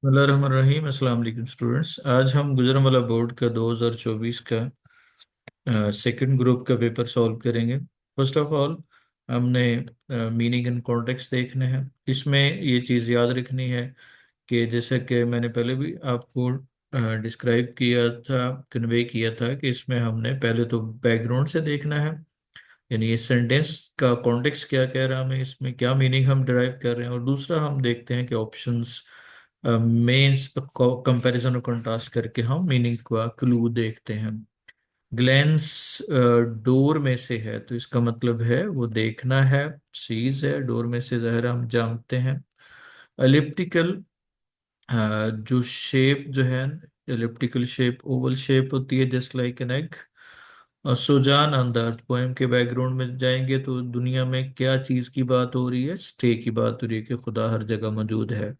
रहीम अस्सलाम वालेकुम स्टूडेंट्स। आज हम गुजरांवाला बोर्ड का 2024 का सेकंड ग्रुप का पेपर सॉल्व करेंगे। फर्स्ट ऑफ ऑल हमने मीनिंग एंड कॉन्टेक्स्ट देखने हैं। इसमें ये चीज़ याद रखनी है कि जैसा कि मैंने पहले भी आपको डिस्क्राइब किया था, कन्वे किया था कि इसमें हमने पहले तो बैकग्राउंड से देखना है, यानी ये सेंटेंस का कॉन्टेक्स्ट क्या कह रहा है, हमें इसमें क्या मीनिंग हम डिराइव कर रहे हैं। और दूसरा हम देखते हैं कि ऑप्शंस में कंपैरिजन और कंट्रास्ट करके हम मीनिंग का क्लू देखते हैं। ग्लैंस डोर में से है तो इसका मतलब है वो देखना है, चीज है। डोर में से ज़ाहिर हम जानते हैं। एलिप्टिकल जो शेप जो है, एलिप्टिकल शेप ओवल शेप होती है जस्ट लाइक एन एग। सुजान अंदाज पोएम के बैकग्राउंड में जाएंगे तो दुनिया में क्या चीज की बात हो रही है, स्टे की बात हो रही है कि खुदा हर जगह मौजूद है।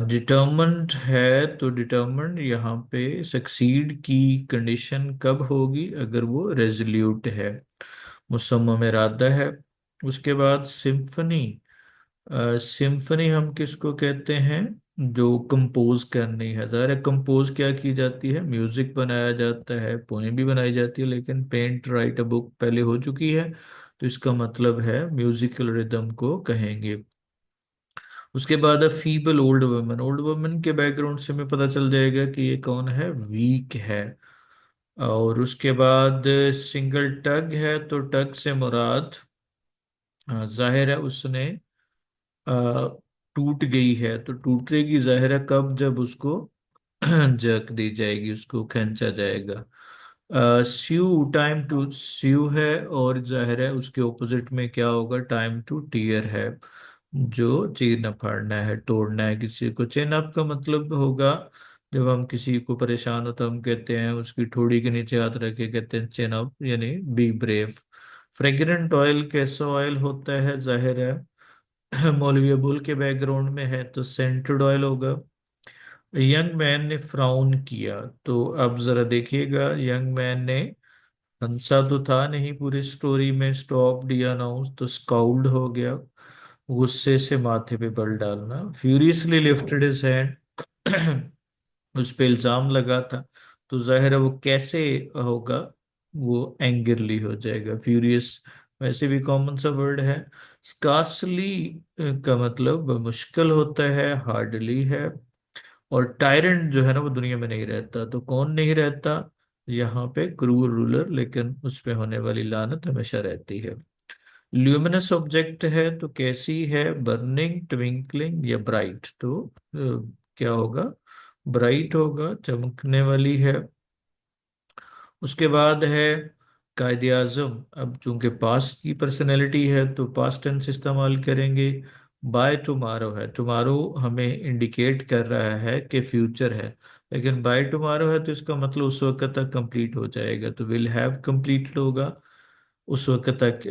डिटर्मिन्ड है तो डिटर्मिन्ड यहाँ पे सक्सीड की कंडीशन कब होगी, अगर वो रेजोल्यूट है, मुसम्मम इरादा है। उसके बाद सिम्फनी। सिम्फनी हम किसको कहते हैं, जो कंपोज करनी है। ज़ाहिर है कंपोज क्या की जाती है, म्यूजिक बनाया जाता है, पोएम भी बनाई जाती है, लेकिन पेंट राइट अ बुक पहले हो चुकी है तो इसका मतलब है म्यूजिकल रिदम को कहेंगे। उसके बाद है feeble old woman. Old woman के बैकग्राउंड से हमें पता चल जाएगा कि ये कौन है, वीक है। और उसके बाद सिंगल टग है तो टग से मुराद जाहिर है उसने आ, टूट गई है तो टूटेगी जाहिर है कब, जब उसको जक दी जाएगी, उसको खींचा जाएगा। स्यू टाइम टू स्यू है और जाहिर है उसके ऑपोजिट में क्या होगा, टाइम टू टीयर है, जो चीरना फाड़ना है, तोड़ना है किसी को। चेन अप का मतलब होगा जब हम किसी को परेशान हो तो हम कहते हैं उसकी ठोड़ी के नीचे हाथ रख के कहते हैं चेन अप, यानी बी ब्रेव। फ्रेग्रेंट ऑयल कैसा ऑयल होता है, जाहिर है मौलवी अबुल के बैकग्राउंड में है तो सेंटेड ऑयल होगा। यंग मैन ने फ्राउन किया तो अब जरा देखिएगा, यंग मैन ने हंसा तो था नहीं पूरी स्टोरी में, स्टॉप या अनाउंस तो स्काउल्ड हो गया, गुस्से से माथे पे बल डालना। फ्यूरियसली लिफ्टेड हिज हैंड उस पे इल्जाम लगा था तो जाहिर है वो कैसे होगा, वो एंगरली हो जाएगा। फ्यूरियस वैसे भी कॉमन सा वर्ड है। स्कार्सली का मतलब मुश्किल होता है, हार्डली है। और टायरेंट जो है ना वो दुनिया में नहीं रहता, तो कौन नहीं रहता यहाँ पे, क्रूर रूलर, लेकिन उस पे होने वाली लानत हमेशा रहती है। ल्यूमिनस ऑब्जेक्ट है तो कैसी है, बर्निंग, ट्विंकलिंग या ब्राइट, तो क्या होगा, ब्राइट होगा, चमकने वाली है। उसके बाद है कायदे आजम। अब चूंकि पास्ट की पर्सनैलिटी है तो पास्ट टेंस इस्तेमाल करेंगे। बाय टुमारो है, टुमारो हमें इंडिकेट कर रहा है कि फ्यूचर है, लेकिन बाय टुमारो है तो इसका मतलब उस वक्त तक कंप्लीट हो जाएगा, तो विल हैव कंप्लीटेड होगा उस वक्त तक।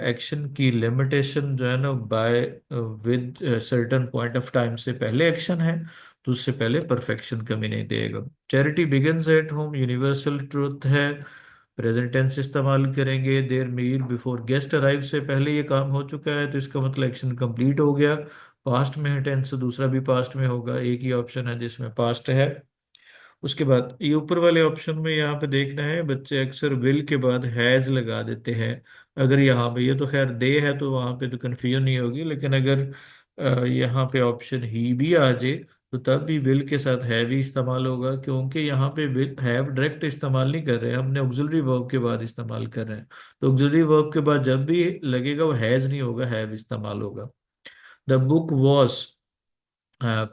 एक्शन की लिमिटेशन जो है ना, by with certain point of time से पहले एक्शन है तो उससे पहले परफेक्शन कमी नहीं देगा। Charity begins at home, universal truth है, प्रेजेंट टेंस इस्तेमाल करेंगे। Their meal before guest arrive से पहले ये काम हो चुका है तो इसका मतलब एक्शन कंप्लीट हो गया। पास्ट में है टेंस तो दूसरा भी पास्ट में होगा, एक ही ऑप्शन है जिसमें पास्ट है। उसके बाद ये ऊपर वाले ऑप्शन में यहाँ पे देखना है, बच्चे अक्सर विल के बाद हैज लगा देते हैं। अगर यहाँ पे, ये तो खैर दे है तो वहाँ पे तो कन्फ्यूजन नहीं होगी, लेकिन अगर यहाँ पे ऑप्शन ही भी आ जाए तो तब भी विल के साथ हैव ही इस्तेमाल होगा, क्योंकि यहाँ पे विल हैव डायरेक्ट इस्तेमाल नहीं कर रहे हैं, हमने ऑक्सिलरी वर्ब के बाद इस्तेमाल कर रहे हैं। तो ऑक्सिलरी वर्ब के बाद जब भी लगेगा वो हैज नहीं होगा, हैव इस्तेमाल होगा। द बुक वॉज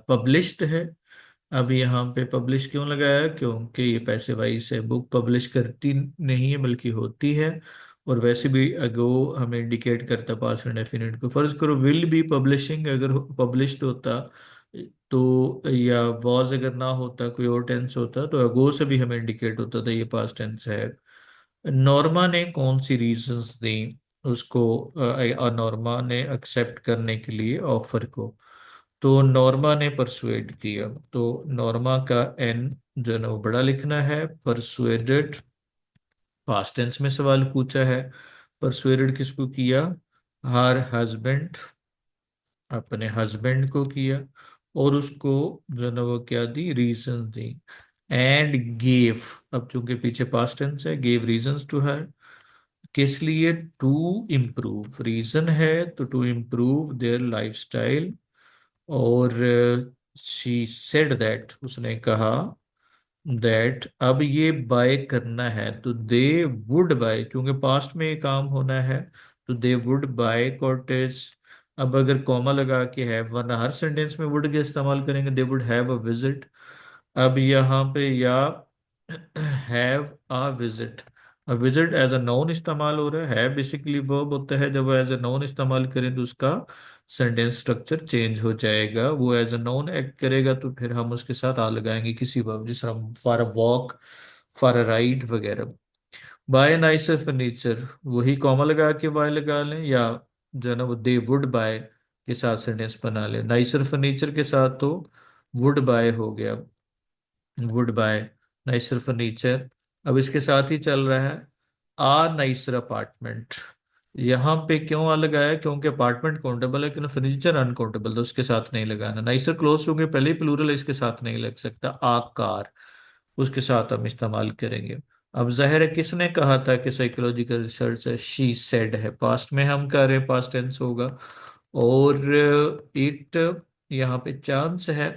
पब्लिश्ड है। अब यहाँ पे पब्लिश क्यों लगाया है, क्योंकि ये पैसे वाइज है, बुक पब्लिश करती नहीं है बल्कि होती है। और वैसे भी अगो हमें इंडिकेट करता पास्ट इंडेफिनिट को। फर्ज करो विल बी पब्लिशिंग अगर पब्लिश्ड होता तो, या वॉज अगर ना होता कोई और टेंस होता तो अगो से भी हमें इंडिकेट होता था ये पास्ट टेंस है। नॉर्मा ने कौन सी रीजंस दी उसको, नॉर्मा ने एक्सेप्ट करने के लिए ऑफर को, तो नॉर्मा ने परसुएड किया। तो नॉर्मा का एन जो है ना वो बड़ा लिखना है। परसुएडेड पास्ट टेंस में सवाल पूछा है, परसुएडेड किसको किया, हर हस्बैंड, अपने हस्बैंड को किया। और उसको जो है ना वो क्या दी, रीजन दी। एंड गेव, अब चूंकि पीछे पास्ट टेंस है, गेव रीजंस टू हर, किस लिए, टू इम्प्रूव, रीजन है तो टू इम्प्रूव देयर लाइफस्टाइल। और शी सेड दैट, उसने कहा दैट अब ये बाय करना है तो दे वुड बाय, क्योंकि पास्ट में ये काम होना है तो दे वुड बाय कॉटेज। अब अगर कॉमा लगा के है, वरना हर सेंटेंस में वुड के इस्तेमाल करेंगे, they would have a visit. अब यहाँ पे या हैव अ विजिट, अब विजिट एज अ नाउन इस्तेमाल हो रहा है बेसिकली वर्ब होता है, जब एज अ नाउन इस्तेमाल करें तो उसका सेंटेंस स्ट्रक्चर चेंज हो जाएगा, वो एज अ नाउन एक्ट करेगा तो फिर हम उसके साथ आ लगाएंगे किसी वर्ब, जिस तरह for a walk, for a ride वगैरह। बाय नाइसर फर्नीचर, वही कॉमा लगा के बाय लगा लें, या जो है ना वो दे वुड बाय के साथ सेंटेंस बना लें, नाइसर फर्नीचर के साथ तो वुड बाय हो गया, वुड बाय नाइसर फर्नीचर। अब इसके साथ ही चल रहा है आ नाइसर अपार्टमेंट। यहाँ पे क्यों आ लगाया, क्योंकि अपार्टमेंट काउंटेबल है, क्योंकि फर्नीचर अनकाउंटेबल, तो उसके साथ नहीं लगाना। नाइसर क्लोज क्योंकि पहले ही प्लूरल है, इसके साथ नहीं लग सकता। आ कार, उसके साथ हम इस्तेमाल करेंगे। अब जाहिर है किसने कहा था कि साइकोलॉजिकल रिसर्च है, शी सेड है, पास्ट में हम कर रहे हैं, पास्ट टेंस होगा। और इट, यहाँ पे चांस है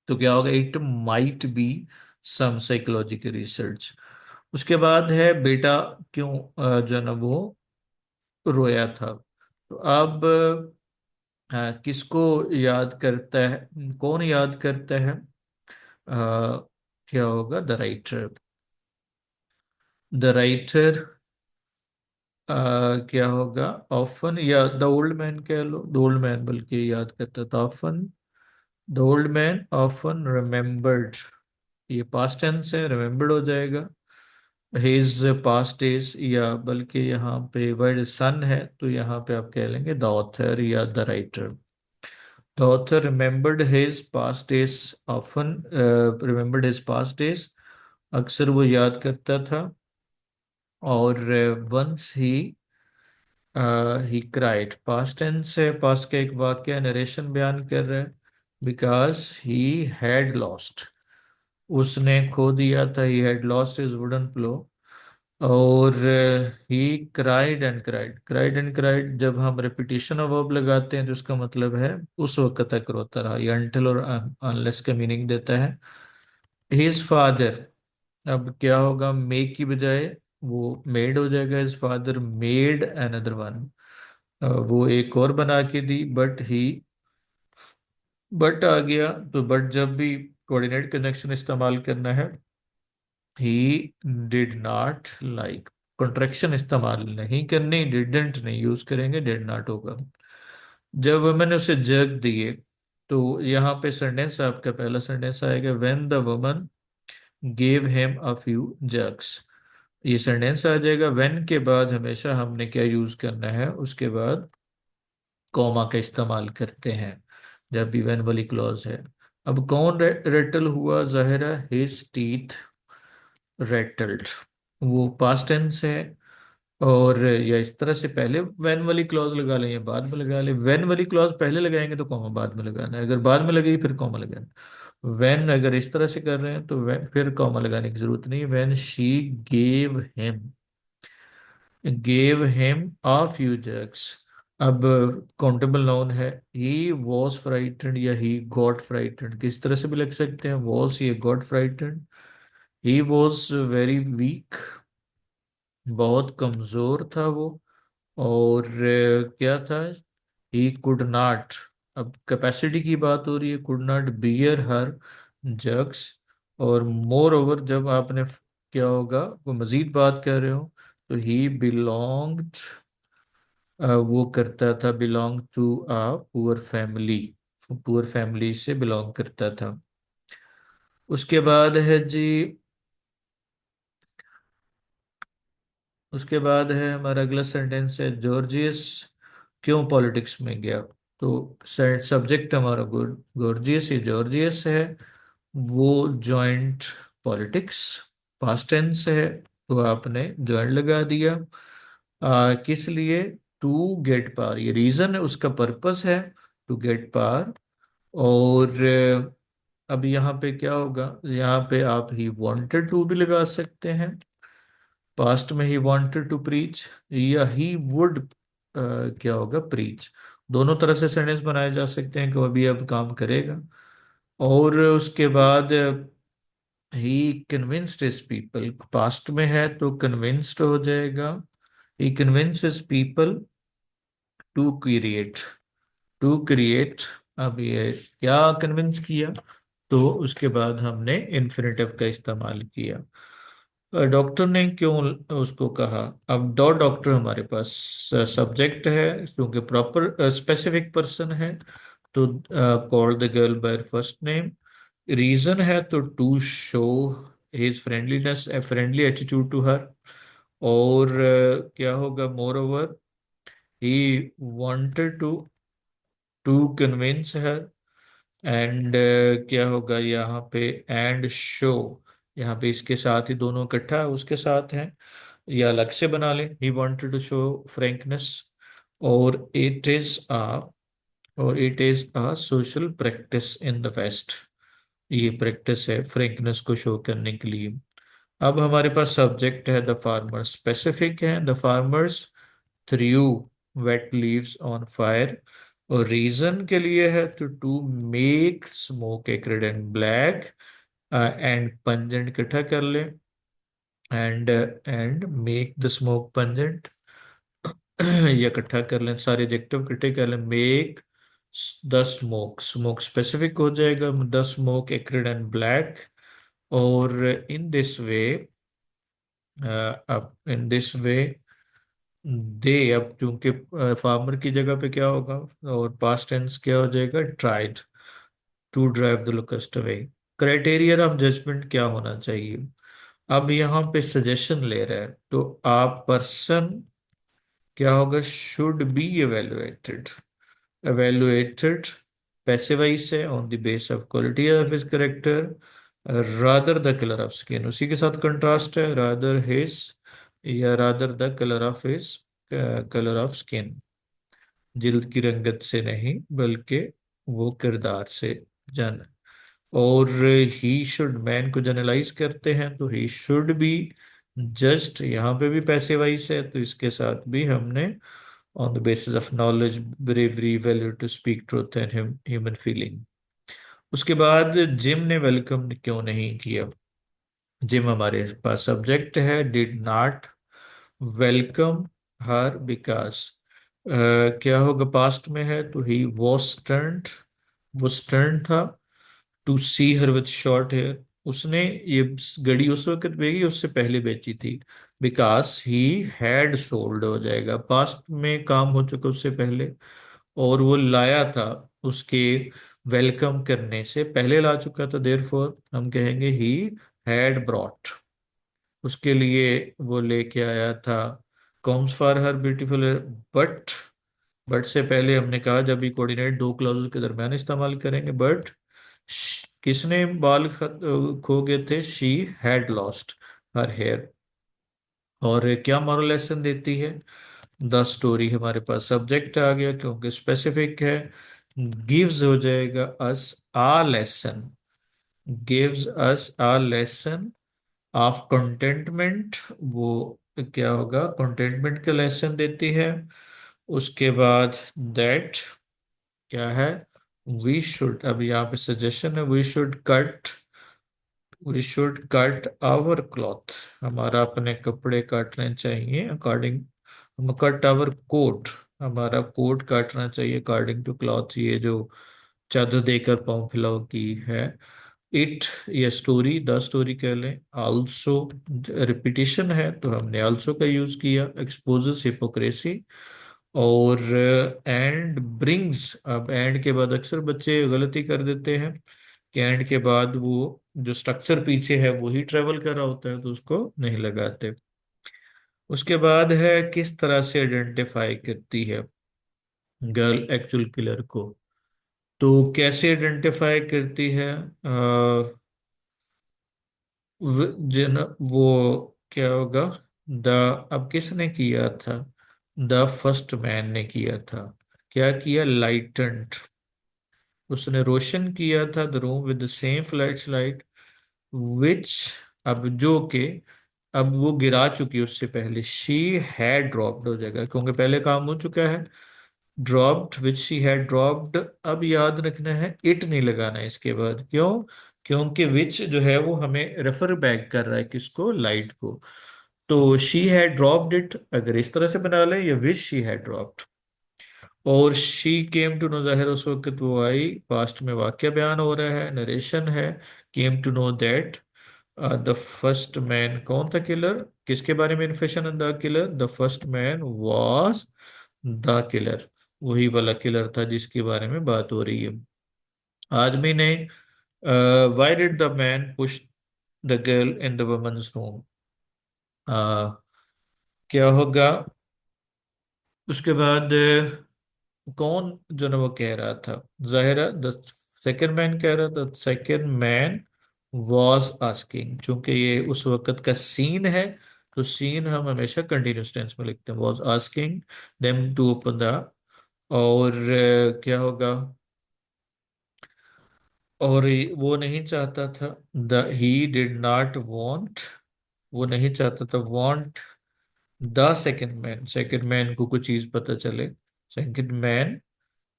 तो क्या होगा, it might be some psychological research. उसके बाद है बेटा क्यों जो है ना वो रोया था। तो अब किसको याद करता है, कौन याद करता है, क्या होगा, द राइटर। द राइटर क्या होगा, ऑफन, या द ओल्ड मैन कह लो, द ओल्ड मैन बल्कि याद करता था, often the old man often remembered, ये पास्ट टेंस है, रिमेम्बर्ड हो जाएगा। हिज पास्ट डेज, या बल्कि यहाँ पे वर्ड सन है तो यहाँ पे आप कह लेंगे द ऑथर या the writer. The author remembered his past days often, remembered his past days, अक्सर वो याद करता था। और once he cried, past tense है, पास्ट का एक वाक्य नरेशन बयान कर रहा है। बिकॉज ही हैड लॉस्ट, उसने खो दिया था, he had lost his wooden plough. और he cried and cried, cried and cried जब हम रिपीटिशन ऑफ वर्ब लगाते हैं तो उसका मतलब है उस वक्त तक रोता रहा, ये अनटिल और अनलेस का मीनिंग देता है। हिज फादर, अब क्या होगा, मेक की बजाय वो मेड हो जाएगा, his father made another one, वो एक और बना के दी, बट आ गया, तो बट जब भी कोऑर्डिनेट कनेक्शन इस्तेमाल करना है, ही डिड नॉट लाइक, कॉन्ट्रैक्शन इस्तेमाल नहीं करनी, डिडंट नहीं यूज करेंगे, डिड नॉट होगा। जब मैंने उसे जग दिए, तो यहाँ पे सेंटेंस आपका पहला सेंटेंस आएगा, when the woman gave him a few jugs, ये सेंटेंस आ जाएगा। व्हेन के बाद हमेशा हमने क्या यूज करना है, उसके बाद कॉमा का इस्तेमाल करते हैं जब भी व्हेन वाली क्लॉज है। अब कौन रेटल हुआ, जाहिर है हिज टीथ रेटल्ड, वो पास्ट टेंस है। और या इस तरह से पहले व्हेन वाली क्लॉज लगा लें या बाद में लगा लें, व्हेन वाली क्लॉज पहले लगाएंगे तो कॉमा बाद में लगाना है, अगर बाद में लगेगी फिर कॉमा लगाना। व्हेन अगर इस तरह से कर रहे हैं तो फिर कॉमा लगाने की जरूरत नहीं। When she gave him a few jugs, अब काउंटेबल नाउन है, ही वॉज फ्राइटेंड या ही गॉट फ्राइटेंड, किस तरह से भी लिख सकते हैं, वॉज या got frightened. He was very weak, बहुत कमजोर था वो। और क्या था, ही कुड नॉट, अब कैपेसिटी की बात हो रही है, could not bear her jugs. और मोर ओवर जब आपने क्या होगा, वो मजीद बात कर रहे हो, तो ही बिलोंग्ड, वो करता था, belong to a poor family, poor family से बिलोंग करता था। उसके बाद है जी, उसके बाद है हमारा अगला सेंटेंस है, जॉर्जियस क्यों पॉलिटिक्स में गया। तो सब्जेक्ट हमारा गॉर्जियस ही जॉर्जियस है, वो जॉइंट पॉलिटिक्स, पास्ट टेंस है, तो आपने जॉइंट लगा दिया। किस लिए, टू गेट पार, ये रीजन है, उसका पर्पस है टू गेट पार और अब यहाँ पे क्या होगा, यहाँ पे आप ही वांटेड टू भी लगा सकते हैं, पास्ट में ही वांटेड टू प्रीच, या ही वुड क्या होगा, प्रीच। दोनों तरह से सेंटेंस बनाए जा सकते हैं कि वो अभी अब काम करेगा। और उसके बाद he convinced his people, past में है तो कन्विंस्ड हो जाएगा, he convinces people to create, to create. अब ये क्या कन्विंस किया, तो उसके बाद हमने इन्फिनेटिव का इस्तेमाल किया। डॉक्टर ने क्यों उसको कहा, अब दो डॉक्टर हमारे पास सब्जेक्ट है, क्योंकि प्रॉपर स्पेसिफिक पर्सन है, तो call the girl by first name. Reason है तो to show his friendliness, a friendly attitude to her. और क्या होगा, moreover he wanted to convince her. And क्या होगा यहाँ पे, एंड शो, यहाँ पे इसके साथ ही दोनों इकट्ठा उसके साथ हैं, या अलग से बना लें, he wanted to show frankness. और it is a social practice in the west, ये प्रैक्टिस है फ्रैंकनेस को शो करने के लिए। अब हमारे पास सब्जेक्ट है द फार्मर्स, स्पेसिफिक है the farmers through wet leaves on fire. और रीजन के लिए है to make smoke acrid and black and pungent, इकट्ठा कर ले, and make the smoke pungent, ये इकट्ठा कर लें, सारे एडजेक्टिव इकट्ठे कर लें, make the smoke, smoke specific हो जाएगा, the smoke acrid and black. और इन दिस वे, अब इन दिस वे दे, अब चूंकि फार्मर की जगह पे क्या होगा, और पास्ट टेंस क्या हो जाएगा, tried to drive the locust away. Criteria of judgement क्या होना चाहिए, अब यहाँ पे सजेशन ले रहा है, तो आप पर्सन क्या होगा, should be evaluated, evaluated passive voice है, on the base of quality of his character, rather the colour of skin, उसी के साथ कंट्रास्ट है, रादर हिज, या rather the colour of his, colour of skin, जिल्द की रंगत से नहीं बल्कि वो किरदार से जन। और ही शुड, मैन को जनरलाइज करते हैं तो ही शुड बी जस्ट, यहाँ पे भी पैसिव वॉइस है तो इसके साथ भी हमने on the basis of knowledge, bravery, value to speak truth and human feeling. उसके बाद जिम ने वेलकम क्यों नहीं किया, जिम हमारे पास सब्जेक्ट है, did not welcome her because, क्या होगा, पास्ट में है तो ही वॉज स्टर्न्ड, वो स्टर्न था, to see her with short hair, उसने ये घड़ी उस वक्त बेची, उससे पहले बेची थी, बिकॉज ही हैड सोल्ड हो जाएगा, पास्ट में काम हो चुका उससे पहले, और वो लाया था उसके वेलकम करने से पहले ला चुका था, देयरफॉर हम कहेंगे ही हैड ब्रॉट, उसके लिए वो लेके आया था, combs for her beautiful, but but से पहले हमने कहा जब भी कोऑर्डिनेट दो क्लॉज के दरमियान इस्तेमाल करेंगे, बट किसने बाल खो गए थे, she had lost her hair. और क्या मॉरल लेसन देती है, द स्टोरी, हमारे पास सब्जेक्ट आ गया क्योंकि स्पेसिफिक है, गिव्स हो जाएगा us a lesson, gives us a lesson of contentment, वो क्या होगा, कंटेंटमेंट का लेसन देती है। उसके बाद दैट क्या है, वी शुड, अब यहाँ पे सजेशन है, we should cut our cloth, हमारा अपने कपड़े काटने चाहिए अकॉर्डिंग, हम कट आवर कोट, हमारा कोट काटना चाहिए अकॉर्डिंग टू क्लॉथ, ये जो चादर देकर पाँव फैलाव की है। इट, ये स्टोरी, द स्टोरी कह लें, आल्सो, रिपीटिशन है तो हमने आल्सो का यूज किया, एक्सपोजेस हिपोक्रेसी। और एंड ब्रिंग्स, अब एंड के बाद अक्सर बच्चे गलती कर देते हैं कि एंड के बाद वो जो स्ट्रक्चर पीछे है वही ट्रेवल कर रहा होता है तो उसको नहीं लगाते। उसके बाद है किस तरह से आइडेंटिफाई करती है गर्ल एक्चुअल किलर को, तो कैसे आइडेंटिफाई करती है, जिन वो क्या होगा, द, अब किसने किया था, द फर्स्ट मैन ने किया था, क्या किया, लाइटेंड, उसने रोशन किया था the room with the same flash light which, अब जो के, अब वो गिरा चुकी है उससे पहले, शी हैड ड्रॉप्ड हो जाएगा क्योंकि पहले काम हो चुका है। Dropped which she had dropped, अब याद रखना है इट नहीं लगाना है इसके बाद, क्यों? क्योंकि विच जो है वो हमें रेफर बैक कर रहा है किसको? लाइट को। तो शी हैड ड्रॉप्ड इट अगर इस तरह से बना ले, या विच शी हैड ड्रॉप्ड। और शी केम टू नो, जाहिर है उस वक्त वो आई, पास्ट में वाक्य बयान हो रहा है, नरेशन है। Came to know that the first man, कौन था किलर, किसके बारे में infection the killer, the first man was the killer, वही वाला किलर था जिसके बारे में बात हो रही है। आदमी ने, why did the man push the girl in the women's room, क्या होगा उसके बाद? कौन जो ना वो कह रहा था, जाहिरा द सेकंड मैन कह रहा था, सेकंड मैन वॉज आस्किंग, चूंकि ये उस वक्त का सीन है तो सीन हम हमेशा कंटिन्यूस टेंस में लिखते हैं, was asking them to open the, और क्या होगा? और वो नहीं चाहता था, the he did not want, वो नहीं चाहता था, want the second man, second man को कुछ चीज पता चले, सेकंड मैन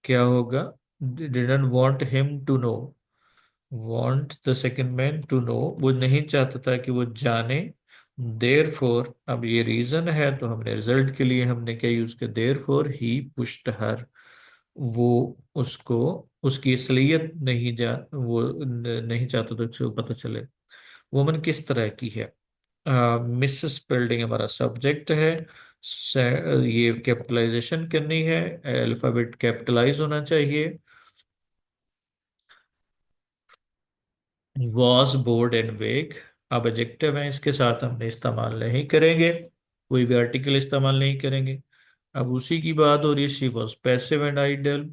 क्या होगा? Didn't want him to know, want the second man to know, वो नहीं चाहता था कि वो जाने। देयर फोर, अब ये रीजन है तो हमने रिजल्ट के लिए हमने क्या यूज किया? देयर फोर ही पुश्ड हर, वो उसको, उसकी असलियत नहीं वो नहीं चाहता था कि उसे पता चले। वुमन किस तरह की है? मिसेस बिल्डिंग हमारा सब्जेक्ट है। ये कैपिटलाइजेशन करनी है, अल्फाबेट कैपिटलाइज होना चाहिए। वॉज बोर्ड एंड वेग, अब एडजेक्टिव है, इसके साथ हमने इस्तेमाल नहीं करेंगे, कोई भी आर्टिकल इस्तेमाल नहीं करेंगे। अब उसी की बात हो रही है, she was passive and idol.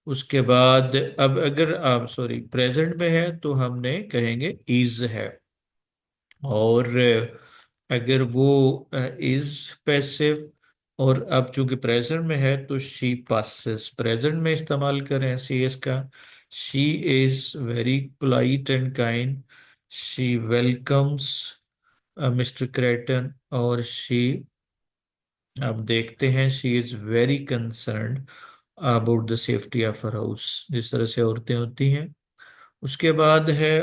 उसके बाद अब अगर आप सॉरी प्रेजेंट में है तो हमने कहेंगे इज है, और अगर वो इज पैसिव, और अब चूंकि प्रेजेंट में है तो शी पासेस, प्रेजेंट में इस्तेमाल करें सी एस का। She is very polite and kind, she welcomes mister क्रेटन, और शी, अब देखते हैं, she is very concerned about the safety of her house, जिस तरह से औरतें होती हैं। उसके बाद है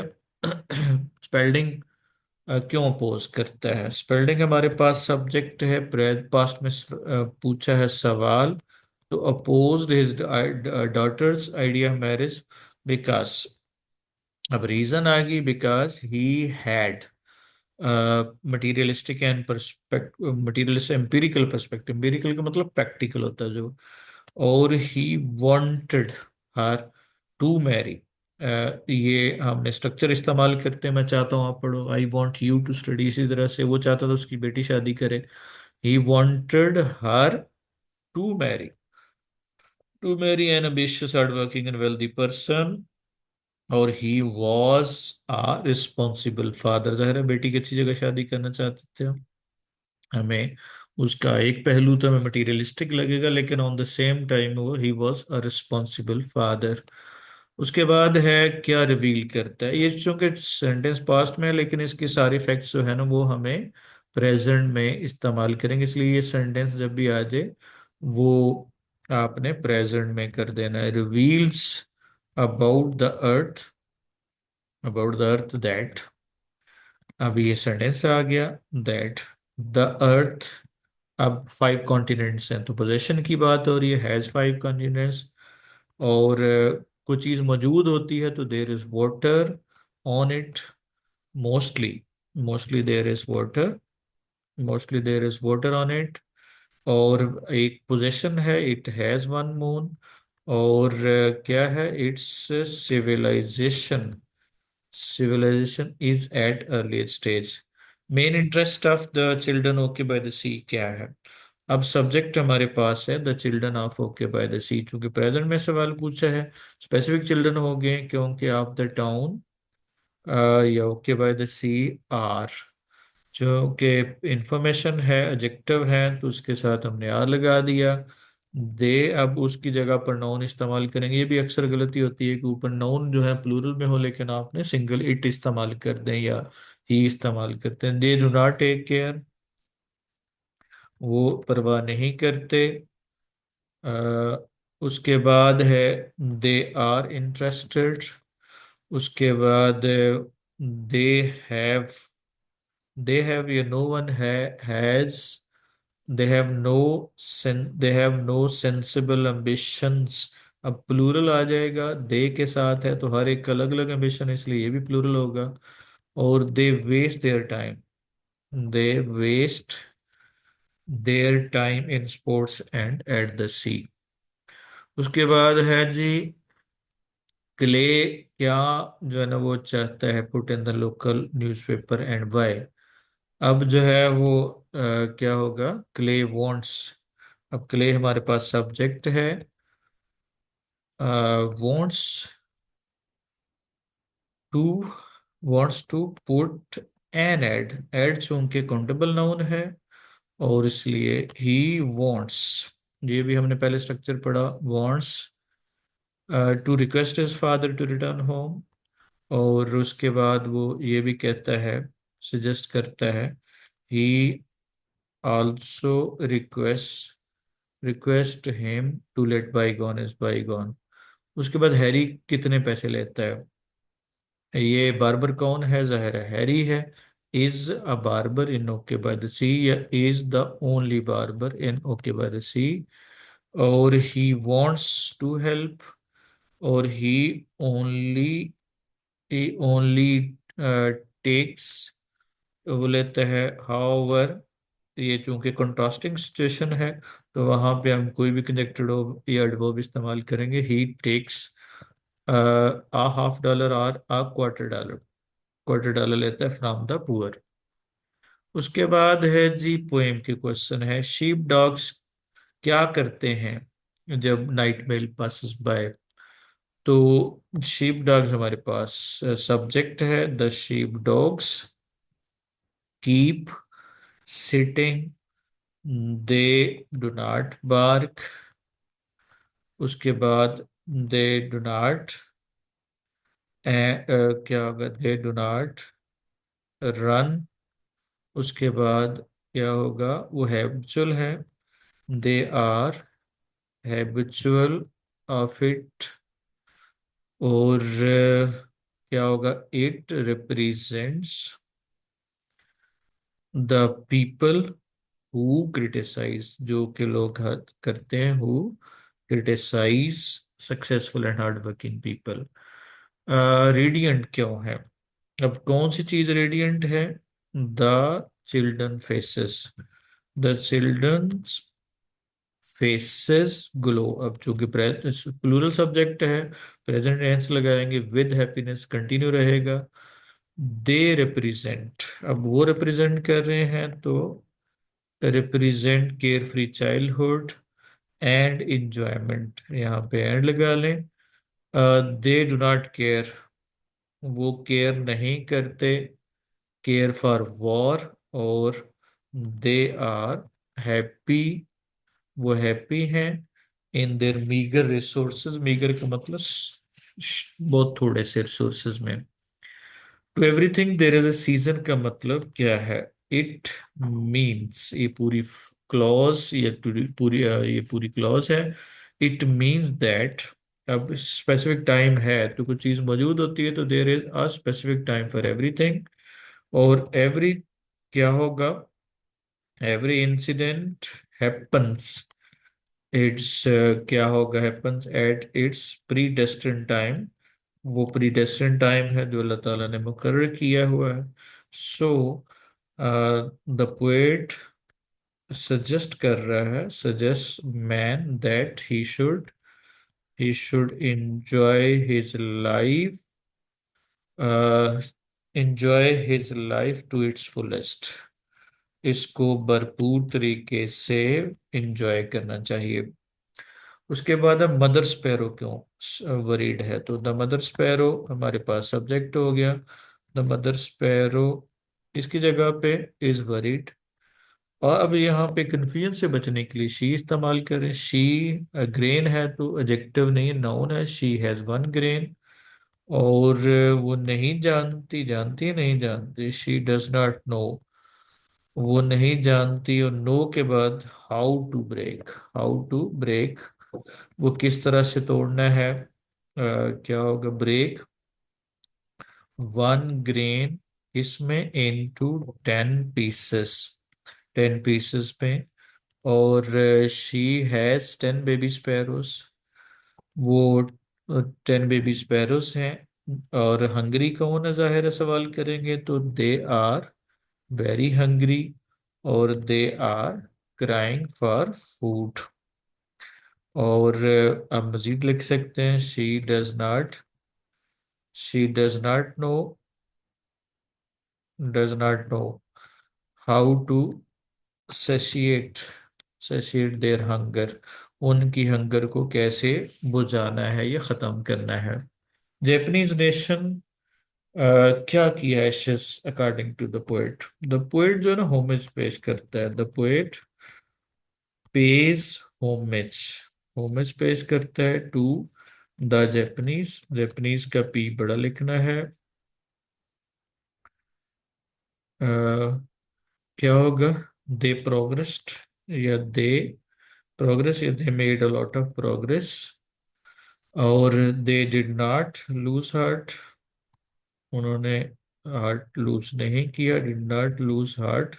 स्पेल्डिंग क्यों अपोज करता है? स्पेल्डिंग हमारे पास सब्जेक्ट है, पास्ट में पूछा है सवाल, तो opposed his daughter's idea marriage because, अब रीजन आ गई, because he had materialistic and perspective, materialist empirical perspective, empirical का मतलब प्रैक्टिकल होता है जो, और he wanted her to marry. ये हमने स्ट्रक्चर इस्तेमाल करते हैं, मैं चाहता हूँ आप पढ़ो, I want you to study, इसी तरह से वो चाहता था उसकी बेटी शादी करे, he wanted her to marry an ambitious hard working and wealthy person, और he was a responsible father, जाहिर है बेटी की अच्छी जगह शादी करना चाहते थे हमें, उसका एक पहलू तो हमें मटीरियलिस्टिक लगेगा, लेकिन ऑन द सेम टाइम वो he was a responsible father. उसके बाद है क्या रिवील करता है, ये चूंकि सेंटेंस पास्ट में है लेकिन इसके सारे फैक्ट्स जो है ना वो हमें प्रेजेंट में इस्तेमाल करेंगे, इसलिए ये सेंटेंस जब भी आ जाए वो आपने प्रेजेंट में कर देना है। Reveals about the earth, about the earth that, अब ये सेंटेंस आ गया, दैट द अर्थ, अब 5 कॉन्टिनेंट्स हैं तो पोजेशन की बात हो रही है, हैज 5 कॉन्टिनेंट्स, और कोई चीज मौजूद होती है तो there is water on it, mostly, mostly there is water, mostly there is water on it, और एक पोजेशन है, इट हैज 1 मून, और क्या है, its civilization, civilization is at earliest stage, main interest of the children okay by the sea क्या है? अब subject हमारे पास है the children of okay by the sea, चूंकि प्रेजेंट में सवाल पूछा है, स्पेसिफिक चिल्ड्रन हो गए क्योंकि ऑफ द टाउन या okay by the C R, जो कि इंफॉर्मेशन है एडजेक्टिव है तो उसके साथ हमने आर लगा दिया, दे, अब उसकी जगह पर नाउन इस्तेमाल करेंगे। ये भी अक्सर गलती होती है कि ऊपर नाउन जो है प्लूरल में हो लेकिन आपने सिंगल इट इस्तेमाल कर दें या ही इस्तेमाल करते हैं। They do not take care, वो परवाह नहीं करते। उसके बाद है दे आर इंटरेस्टेड। उसके बाद दे हैव, ये no one has, they have no sensible ambitions। अब प्लूरल आ जाएगा, दे के साथ है तो हर एक अलग अलग एम्बिशन, इसलिए ये भी प्लूरल होगा। और they waste their time, they waste their time in sports and at the sea. उसके बाद है जी क्ले, क्या जो है ना वो चाहता है, put in the local newspaper and why. अब जो है वो क्या होगा, क्ले वांट्स। अब क्ले हमारे पास सब्जेक्ट है, wants to, put an ad, चूंकि काउंटेबल नाउन है और इसलिए ही वांट्स, ये भी हमने पहले स्ट्रक्चर पढ़ा, wants to request his father to return home. और उसके बाद वो ये भी कहता है, सजेस्ट करता है, he also request him to let bygone is bygone. उसके बाद हैरी कितने पैसे लेता है, ये बार्बर कौन है, जाहिर है हैरी है। Is a barber in okay by the sea, या is the only barber in okay by the sea. और ही वांट्स टू हेल्प, और ओनली ही ओनली टेक्स, वो लेता है हाउवर। ये चूंकि कंट्रास्टिंग सिचुएशन है तो वहां पे हम कोई भी कंजक्टेड या एडवर्ब इस्तेमाल करेंगे। ही टेक्स आ $50 और आ $25, $25 लेता है फ्रॉम द पुअर। उसके बाद है जी पोएम के क्वेश्चन है, शीप डॉग्स क्या करते हैं जब नाइट मेल पासेस बाय। तो शीप डॉग्स हमारे पास सब्जेक्ट है, the sheep dogs keep sitting, they do not bark. उसके बाद दे डू नॉट, क्या होगा, दे डू नॉट रन। उसके बाद क्या होगा, वो हैबिचुअल है, they are habitual of it. और क्या होगा, it represents the people who criticise, जो कि लोग करते हैं, who criticise successful and hard working people. Radiant क्यों है, अब कौन सी चीज रेडियंट है, the children faces, the children faces glow. अब चूंकि प्लूरल सब्जेक्ट है, प्रेजेंट टेंस लगाएंगे, विद हैप्पीनेस कंटिन्यू रहेगा। दे रिप्रेजेंट, अब वो रिप्रेजेंट कर रहे हैं तो represent care free childhood and enjoyment, यहाँ पे एंड लगा लें। दे डू नॉट केयर, वो केयर नहीं करते, केयर फॉर वॉर। और दे आर हैप्पी, वो हैप्पी हैं in their meagre resources, meagre का मतलब बहुत थोड़े से रिसोर्सेज में। To everything there is a season का मतलब क्या है, इट मीन्स, ये पूरी क्लॉज, ये पूरी क्लॉज है। इट मीन्स दैट, अब स्पेसिफिक टाइम है तो कुछ चीज मौजूद होती है तो there is a specific time for everything. और एवरी क्या होगा, एवरी इंसिडेंट हैपन्स, इट्स क्या होगा, happens at its predestined time, वो प्री डेस्टिन्ड टाइम है जो अल्लाह ताला ने मुकर्रर किया हुआ है। सो द पोएट सजेस्ट कर रहा है, suggest man that he should enjoy his life, enjoy his life to its fullest। इसको भरपूर तरीके से एंजॉय करना चाहिए। उसके बाद अब मदर स्पैरो क्यों वरीड है, तो द मदर स्पैरो हमारे पास सब्जेक्ट हो गया, द मदर स्पैरो, इसकी जगह पे इज वरीड। और अब यहाँ पे कंफ्यूजन से बचने के लिए शी इस्तेमाल करें। शी ग्रेन है तो एडजेक्टिव नहीं, नाउन है। She has one grain. और वो नहीं जानती, जानती है नहीं जानती, शी डज नॉट नो, वो नहीं जानती। और नो के बाद how to break, how to break, वो किस तरह से तोड़ना है। क्या होगा, ब्रेक वन ग्रेन इसमें इनटू 10 पीसेस, 10 पीसेस में। और शी हैज 10 बेबी स्पैरोस, वो 10 बेबी स्पैरोस हैं। और हंगरी कौन है, जाहिर है सवाल करेंगे तो दे आर वेरी हंग्री, और they are crying for food. और अब मजीद लिख सकते हैं, she does not know how to satiate satiate their hunger, उनकी हंगर को कैसे बुझाना है या खत्म करना है। जापानीज नेशन क्या किया है according to the poet. The poet जो है ना होमेज पेश करता है, the poet pays homage, homage पेश करता है टू द जापानीज। जापानीज का पी बड़ा लिखना है। अ, क्या होगा, दे प्रोग्रेस्ड, या दे प्रोग्रेस, या they made a lot of progress. और they did not lose heart, उन्होंने हार्ट लूज नहीं किया, डिड नॉट लूज हार्ट।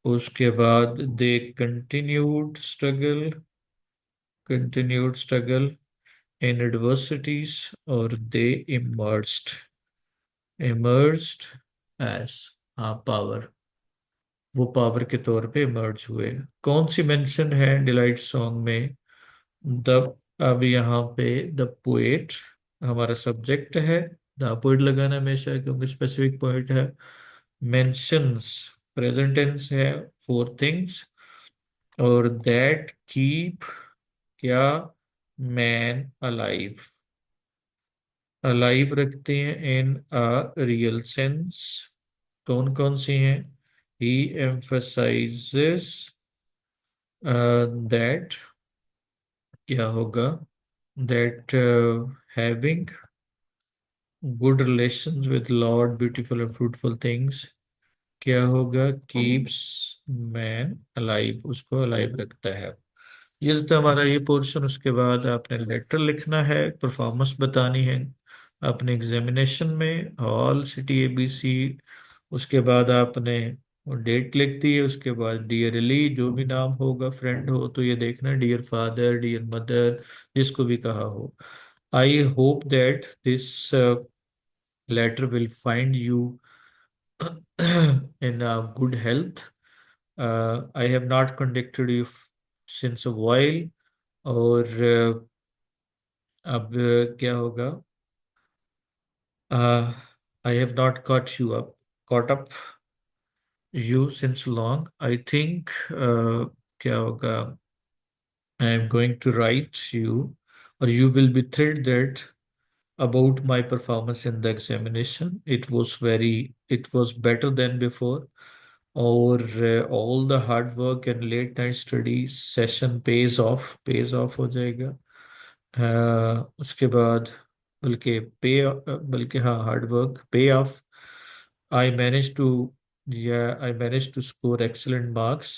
उसके बाद they continued struggle in adversities, और दे इमर्ज्ड एज, हाँ पावर, वो पावर के तौर पे इमर्ज हुए। कौन सी मेंशन है डिलाइट सॉन्ग में, द, अब यहाँ पे द पोएट हमारा सब्जेक्ट है, द पोएट लगाना हमेशा क्योंकि स्पेसिफिक पोएट है। मेंशंस प्रेजेंट टेंस है, 4 थिंग्स। और दैट कीप, क्या, मैन अलाइव, अलाइव रखते हैं इन अ रियल सेंस। कौन कौन सी हैं, ही एम्फसाइजेस दैट, क्या होगा, that having good relations with Lord beautiful and fruitful things, क्या होगा, कीप्स मैन अलाइव, उसको अलाइव रखता है। ये तो हमारा ये पोर्शन। उसके बाद आपने लेटर लिखना है, परफॉर्मेंस बतानी है अपने एग्जामिनेशन में, ऑल सिटी एबीसी। उसके बाद आपने डेट लिख दी है। उसके बाद डियर अली, जो भी नाम होगा, फ्रेंड हो तो ये देखना, डियर फादर, डियर मदर, जिसको भी कहा हो। I hope that this letter will find you in good health. I have not contacted you since a while. और अब क्या होगा, I have not caught up you since long. I think क्या होगा, I am going to write you, or you will be thrilled that about my performance in the examination. It was better than before. और all the hard work and late night study session pays off हो जाएगा। उसके बाद बल्कि हाँ, hard work pay off. I manage to I manage to score excellent marks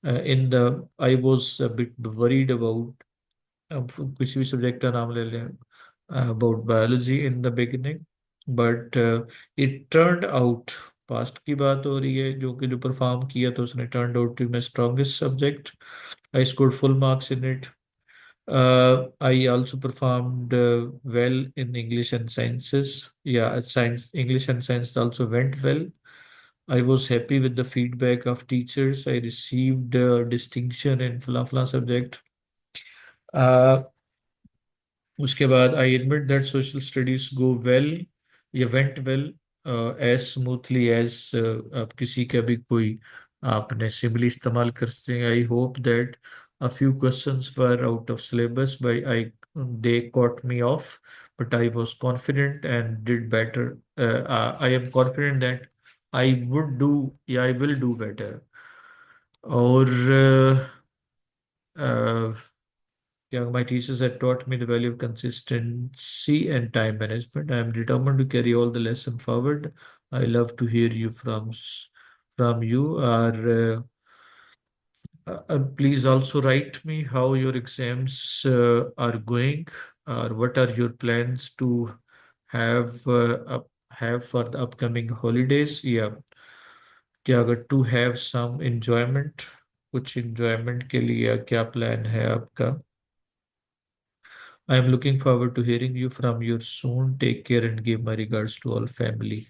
in the, I was bit worried about, अब किसी भी subject का नाम ले लें, about biology in the beginning, but it turned out, past की बात हो रही है, जो कि जो परफॉर्म किया तो उसने turned out to my strongest subject. I scored full marks in it. I also performed well in English and sciences. Yeah, science, English and science also went well. I was happy with the feedback of teachers. I received distinction in fla subject. Uh, उसके बाद I admit that social studies go well, ये went well as smoothly as, आप किसी का भी कोई आपने simile इस्तेमाल कर सकते हैं। आई hope that a few questions were out of syllabus by I they caught me off, but I was confident and did better. I am confident that I would do, yeah, I will do better. और yeah, my teachers had taught me the value of consistency and time management. I am determined to carry all the lesson forward. I love to hear you from you. Please also write me how your exams are going, or what are your plans to have for the upcoming holidays. Yeah, क्या अगर to have some enjoyment, कुछ enjoyment के लिए क्या plan है आपका? I am looking forward to hearing you from you soon. Take care and give my regards to all family.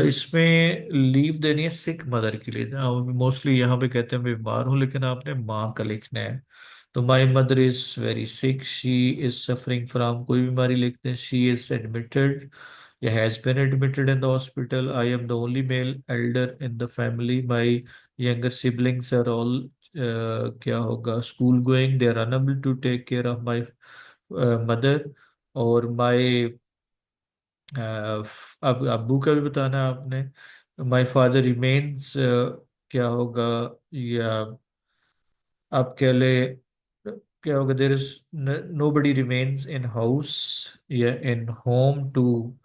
इसमें leave देनी है सिक मदर के लिए। मोस्टली यहाँ पे कहते हैं मैं बीमार हूँ, लेकिन आपने माँ का लिखना है। तो my mother is very sick, she is suffering from, कोई बीमारी लिखते हैं, she is admitted or has been admitted in the hospital. I am the only male elder in the family, my younger siblings are all क्या होगा school going, they are unable to take care of my mother. और my अब अब्बू का भी बताना है आपने। माई फादर रिमेन्स क्या होगा, या आप कह ले क्या होगा, there is nobody remains in house या in home to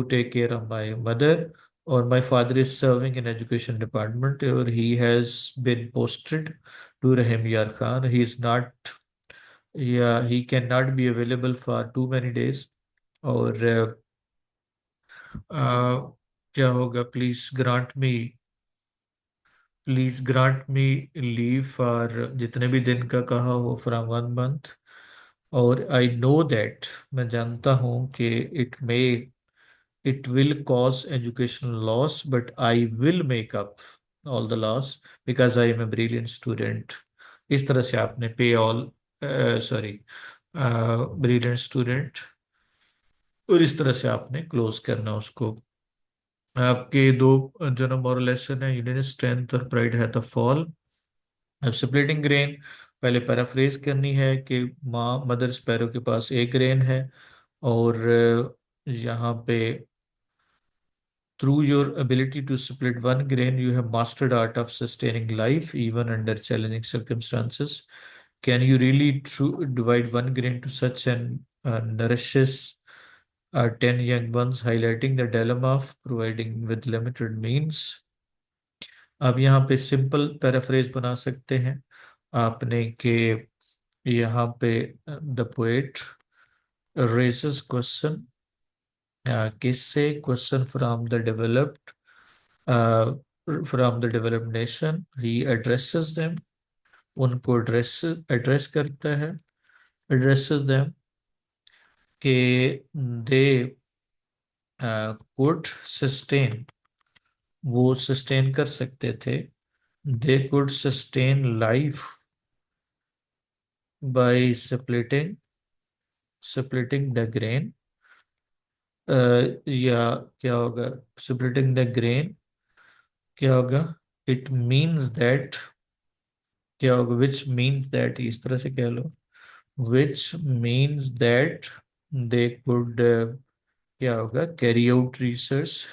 take care of my mother. और my father is serving in education department, और he has been posted to Rahim Yar Khan, he is not, या he can not be available for too many days. और क्या होगा, please grant me leave for जितने भी दिन का कहा हो फ्रॉम 1 मंथ। और आई नो दैट, मैं जानता हूँ कि it will cause educational loss, but I will make up all the loss because I am a brilliant student. इस तरह से आपने पे ऑल, सॉरी, ब्रिलियंट स्टूडेंट, और इस तरह से आपने क्लोज करना उसको। आपके दो जो ना मॉरल लेसन है, यूनियन स्ट्रेंथ और प्राइड है द फॉल। अब स्प्लिटिंग ग्रेन पहले पैराफ्रेज करनी है कि माँ मदर स्पैरो के पास एक ग्रेन है, और यहाँ पे through your ability to split one grain you have mastered art of sustaining life even under challenging circumstances. Can you really divide one grain to such and nourishes 10 young ones, highlighting the dilemma of providing with limited means? अब यहाँ पे simple paraphrase बना सकते हैं आपने कि यहाँ पे द पोएट रेजेस क्वेश्चन, किससे, question from the developed nation, he addresses them, उनको एड्रेस करता है, एड्रेसेस देम कि दे कुड सस्टेन, वो सस्टेन कर सकते थे, they could sustain life by splitting the grain, या क्या होगा, splitting the grain क्या होगा, it means that, क्या होगा, which means that, इस तरह से कह लो, which means that they could क्या होगा, कैरी आउट रिसर्च,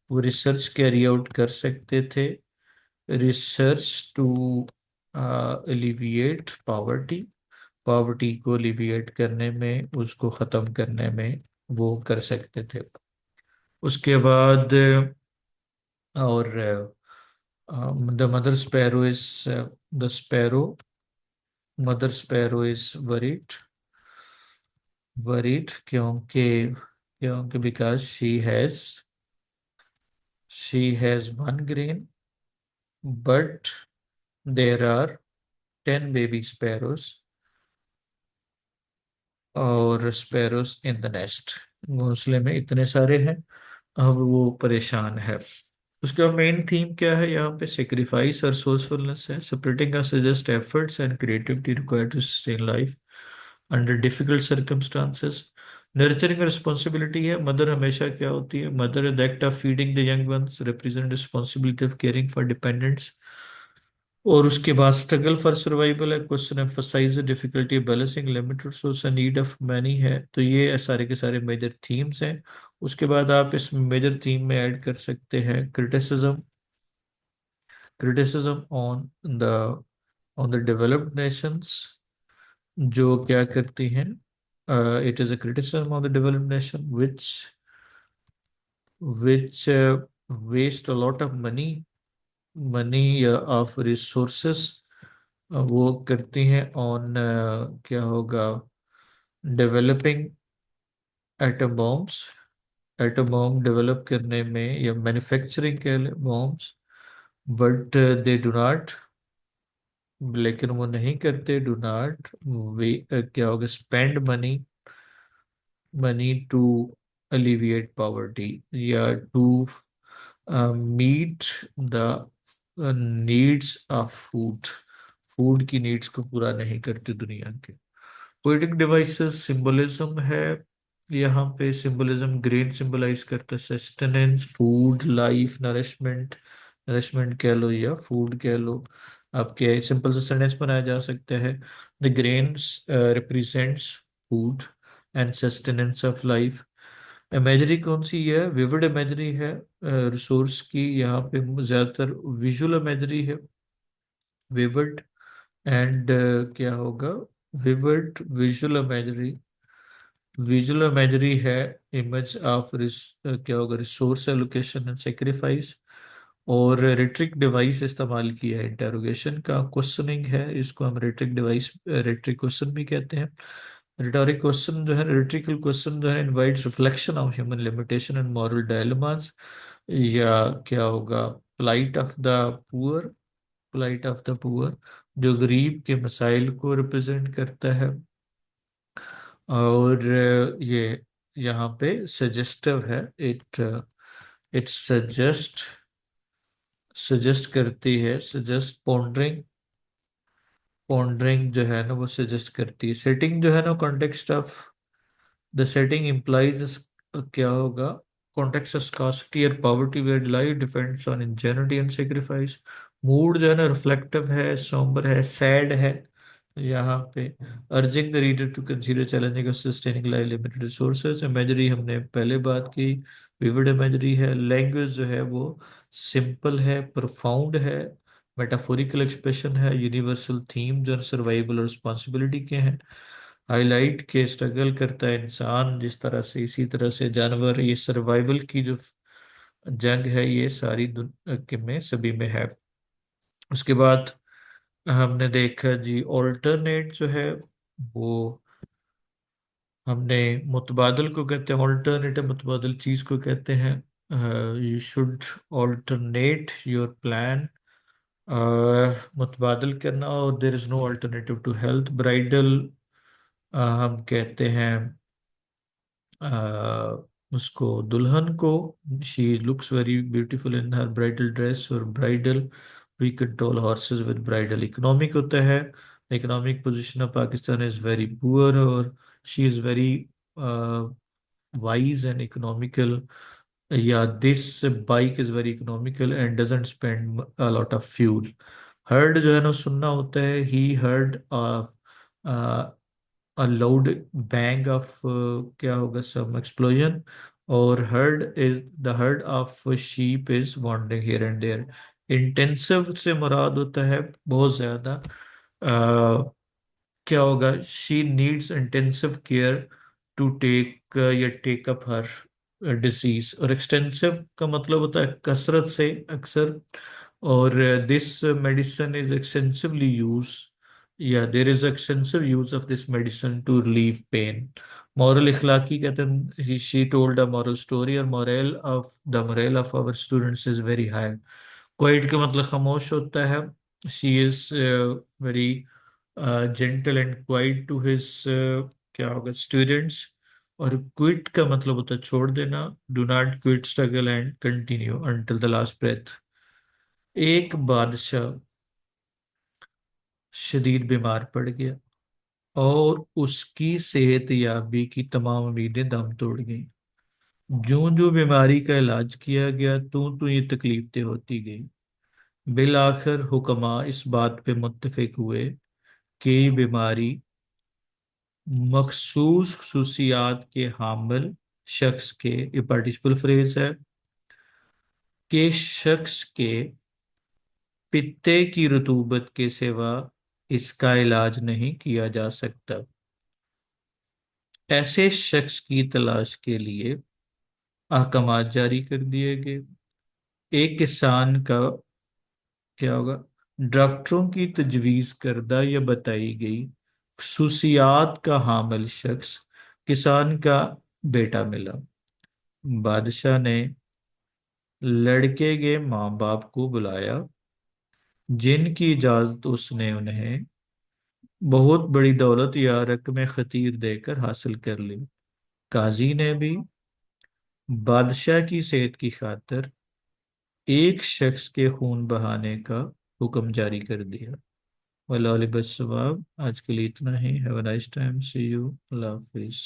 वो रिसर्च कैरी आउट कर सकते थे, research to alleviate poverty, poverty को एलिविएट करने में, उसको ख़त्म करने में वो कर सकते थे। उसके बाद और the mother sparrow is the sparrow mother sparrow is worried क्योंकि क्योंकि because she has one grain but there are 10 baby sparrows और स्पैरोज इन द नेस्ट, घोंसले में इतने सारे हैं, अब वो परेशान है। उसका मेन थीम क्या है यहाँ पे, सेक्रीफाइस और सोर्सफुलनेस है, सेपरेटिंग का suggest efforts and creativity required to sustain life under difficult circumstances. Nurturing responsibility है, मदर हमेशा क्या होती है, mother the act of feeding the young ones represent responsibility of caring for dependents. और उसके बाद स्ट्रगल फॉर सर्वाइवल है, question emphasise difficulty balancing limited source and need of money है। तो ये सारे के सारे मेजर थीम्स हैं। उसके बाद आप इस मेजर थीम में ऐड कर सकते हैं criticism, criticism on the developed Nations, जो क्या करती हैं, it is a criticism on the developed nation which waste a lot of money of resources, वो करती हैं ऑन क्या होगा, developing atom bombs, atom bomb develop करने में या मैन्युफैक्चरिंग के लिए bombs, but they do not, लेकिन वो नहीं करते, डू नॉट वे क्या होगा, spend money to alleviate poverty या to meet the needs of food, food की नीड्स को पूरा नहीं करते दुनिया के। पोएटिक डिवाइसेस सिंबलिज्म है, यहाँ पे सिंबलिज्म ग्रेन सिंबलाइज करता है, sustenance, food, life, nourishment, nourishment कह लो या फूड कह लो। आपके सिंपल से सेंटेंस बनाया जा सकता है, the grains represents food and sustenance of life. Imagery कौन सी है, विविड इमेजरी है रिसोर्स की, यहाँ पे ज्यादातर विजुअल इमेजरी है, विविड एंड क्या होगा, vivid visual imagery, visual imagery है, इमेज ऑफ क्या होगा, रिसोर्स एलोकेशन एंड सेक्रीफाइस। और रेट्रिक डिवाइस इस्तेमाल किया है, इंटेरोगेशन का, क्वेश्चनिंग है, इसको हम रेट्रिक डिवाइस, रेट्रिक क्वेश्चन भी कहते हैं। रिटोरिक क्वेश्चन जो है, रिट्रिकल क्वेश्चन जो है, invites reflection of human limitation and moral dilemmas, या क्या होगा, plight of the poor, plight of the poor, जो गरीब के मसाइल को रिप्रेजेंट करता है। और ये यहाँ पे सजेस्टिव है, इट सजेस्ट करती है, सजेस्ट पॉन्डरिंग, पॉन्डरिंग जो है ना वो सजेस्ट करती है। सेटिंग जो है ना, context of the setting implies, क्या होगा, कॉन्टेक्स्ट ऑफ स्कार्सिटी और poverty where life depends on ingenuity and sacrifice. Mood जो है ना रिफ्लेक्टिव है, सोम्बर है, सैड है यहाँ पे। Urging the reader to consider challenging और sustaining life limited resources. Imagery हमने पहले बात की, विविड इमेजरी है। लैंग्वेज जो है वो सिंपल है, प्रोफाउंड है, मेटाफोरिकल एक्सप्रेशन है, यूनिवर्सल थीम जो सर्वाइवल और रिस्पॉन्सिबिलिटी के हैं। हाईलाइट के स्ट्रगल करता है इंसान जिस तरह से, इसी तरह से जानवर, ये सर्वाइवल की जो जंग है ये सारी के में सभी में है। उसके बाद हमने देखा जी ऑल्टरनेट जो है वो, हमने मुतबादल को कहते हैं, ऑल्टरनेटिव मुतबादल चीज को कहते हैं। You should alternate your plan, मुतबादल करना। और there is no alternative to health. Bridal हम कहते हैं उसको, दुल्हन को, she looks very beautiful in her bridal dress. और bridle, we control horses with bridle. Economic होता है, economic position of Pakistan is very poor, और she is very wise and economical, या this bike is very economical and doesn't spend a lot of fuel. Heard जो है ना सुनना होता है, he heard a loud bang of क्या होगा, some explosion। और herd is the herd of sheep is wandering here and there। Intensive से मुराद होता है बहुत ज्यादा, क्या होगा, she needs intensive care to take या टेक अप हर डिजीज। और एक्सटेंसिव का मतलब होता है कसरत से, अक्सर। और this medicine is extensively use, या there is extensive use of this medicine to relieve pain. Moral इखलाकी कहते हैं, she told a moral story, और moral of our students is very high. Quite का मतलब खामोश होता है, she is very gentle and quiet to his, क्या होगा, स्टूडेंट्स। और क्विट का मतलब होता है छोड़ देना, do not quit struggle and continue until the last breath. एक बादशाह शदीद बीमार पड़ गया और उसकी सेहत याबी की तमाम उम्मीदें दम तोड़ गईं। ज्यों ज्यों बीमारी का इलाज किया गया त्यों त्यों ये तकलीफें होती गई। बिल आखिर हुक्मा इस बात पे मुत्तफिक हुए कि बीमारी मखसूस खसूसियात के हामिल शख्स के, ये पार्टिसिपल फ्रेज है, के शख्स के पित्ते की रुतूबत के सिवा इसका इलाज नहीं किया जा सकता। ऐसे शख्स की तलाश के लिए अहकामात जारी कर दिए गए। एक किसान का क्या होगा? डॉक्टरों की तजवीज करदा या बताई गई खसूसियात का हामिल शख्स किसान का बेटा मिला। बादशाह ने लड़के के माँ बाप को बुलाया, जिनकी इजाजत उसने उन्हें बहुत बड़ी दौलत या रकम खतीर देकर हासिल कर ली। काजी ने भी बादशाह की सेहत की खातिर एक शख्स के खून बहाने का हुक्म जारी कर दिया। वल्लाह बस। आज के लिए इतना ही। Have a nice time. See you. अल्लाह हाफिज।